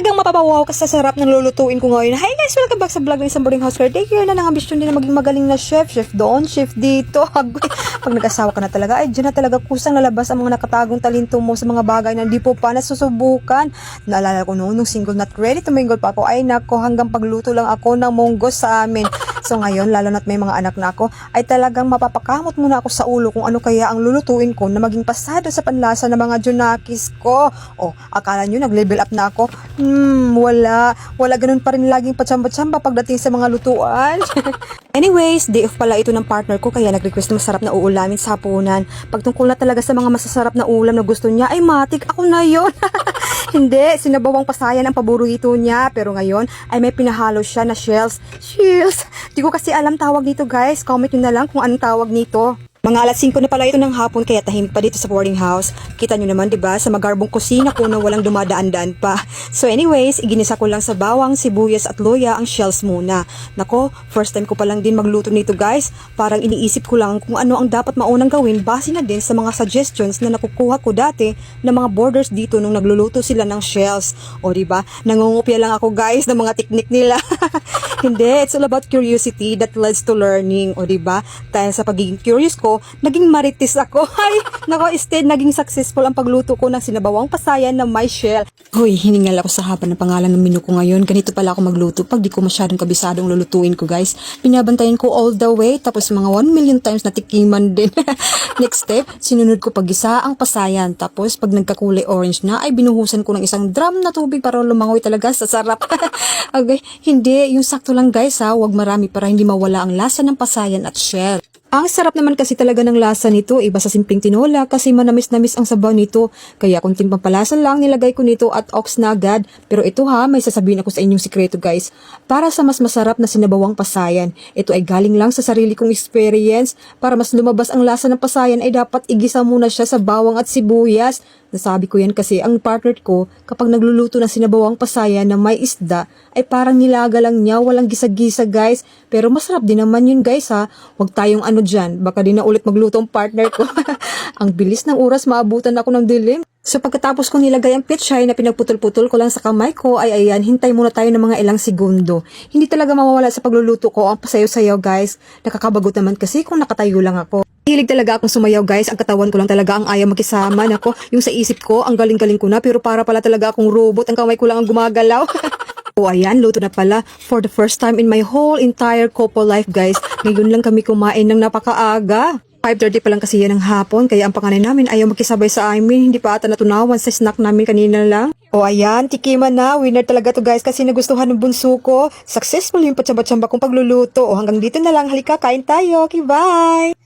Talagang mapapawaw ka sa sarap ng lulutuin ko ngayon. Hi guys, welcome back sa vlog ng isang boarding house caretaker na nangambisyon din na maging magaling na chef. Chef doon, chef dito. Pag nag-asawa ka na talaga, ay dyan na talaga kusang lalabas ang mga nakatagong talento mo sa mga bagay na hindi po pa nasusubukan. Naalala ko noon, nung single not ready to mingle pa ako, ay nako, hanggang pagluto lang ako ng munggos sa amin. So ngayon, lalo na't may mga anak na ako, ay talagang mapapakamot muna ako sa ulo kung ano kaya ang lulutuin ko na maging pasado sa panlasa ng mga junakis ko. O, akala nyo nag-level up na ako? Wala ganun pa rin laging patsamba-tsamba pagdating sa mga lutuan. Anyways, day off pala ito ng partner ko kaya nag-request ng masarap na uulamin sa hapunan. Pagtungkol na talaga sa mga masasarap na ulam na gusto niya, ay matik, ako na yon. Hindi, sinabawang pasayan ang paborito niya. Pero ngayon, ay may pinahalo siya na shells. Shells! Di ko kasi alam tawag nito guys. Comment nyo na lang kung anong tawag nito. Mga alas 5 na pala ito ng hapon kaya tahimik pa dito sa boarding house. Kita nyo naman 'di ba sa magarbong kusina ko na walang dumadaan-daan pa. So anyways, iginisa ko lang sa bawang, sibuyas at luya ang shells muna. Nako, first time ko pa lang din magluto nito guys. Parang iniisip ko lang kung ano ang dapat maunang gawin base na din sa mga suggestions na nakukuha ko dati ng mga boarders dito nung nagluluto sila ng shells. O 'di ba? Nangungupya lang ako guys ng mga teknik nila. Hindi, it's all about curiosity that leads to learning. O 'di ba? Dahil sa pagiging curious ko, naging marites ako. Ay, nako, instead naging successful ang pagluto ko ng sinabawang pasayan na may shell. Hoy, hiningal ako sa haba ng pangalan ng menu ko ngayon. Ganito pala ako magluto pag di ko masyadong kabisadong lulutuin ko, guys. Pinabantayan ko all the way, tapos mga 1 million times natikiman din. Next step, sinunod ko paggisa ang pasayan. Tapos pag nagkakulay orange na, ay binuhusan ko ng isang drum na tubig para lumangoy talaga sa sarap. Okay, hindi, yung sakto lang guys ha, wag marami para hindi mawala ang lasa ng pasayan at shell. Ang sarap naman kasi talaga ng lasa nito, iba sa simpleng tinola kasi manamis-namis ang sabaw nito. Kaya kunting pampalasa lang nilagay ko nito at ox na agad. Pero ito ha, may sasabihin ako sa inyong sikreto guys. Para sa mas masarap na sinabawang pasayan, ito ay galing lang sa sarili kong experience. Para mas lumabas ang lasa ng pasayan ay dapat igisa muna siya sa bawang at sibuyas. Nasabi ko yan kasi ang partner ko kapag nagluluto ng sinabawang pasayan na may isda ay parang nilaga lang niya, walang gisa-gisa guys. Pero masarap din naman yun guys ha. Huwag tayong ano dyan, baka di na ulit magluto ang partner ko. Ang bilis ng oras, maabutan ako ng dilim. So pagkatapos kong nilagay ang pechay na pinagputol-putol ko lang sa kamay ko ay ayan, hintay muna tayo ng mga ilang segundo. Hindi talaga mawawala sa pagluluto ko ang pasayaw-sayaw guys. Nakakabagot naman kasi kung nakatayo lang ako. Hilig talaga akong sumayaw guys, ang katawan ko lang talaga ang ayaw makisama. Nako, yung sa isip ko, ang galing-galing ko na pero para pala talaga akong robot, ang kamay ko lang ang gumagalaw. O ayan, luto na pala. For the first time in my whole entire couple life guys, ngayon lang kami kumain ng napakaaga. 5:30 pa lang kasi yan ng hapon, kaya ang panganay namin ayaw makisabay sa amin, hindi pa ata natunawan sa snack namin kanina lang. O ayan, tikiman na, winner talaga to guys kasi nagustuhan ng bunso ko. Successful yung patsamba-tsamba kong pagluluto. O hanggang dito na lang, halika, kain tayo, okay bye!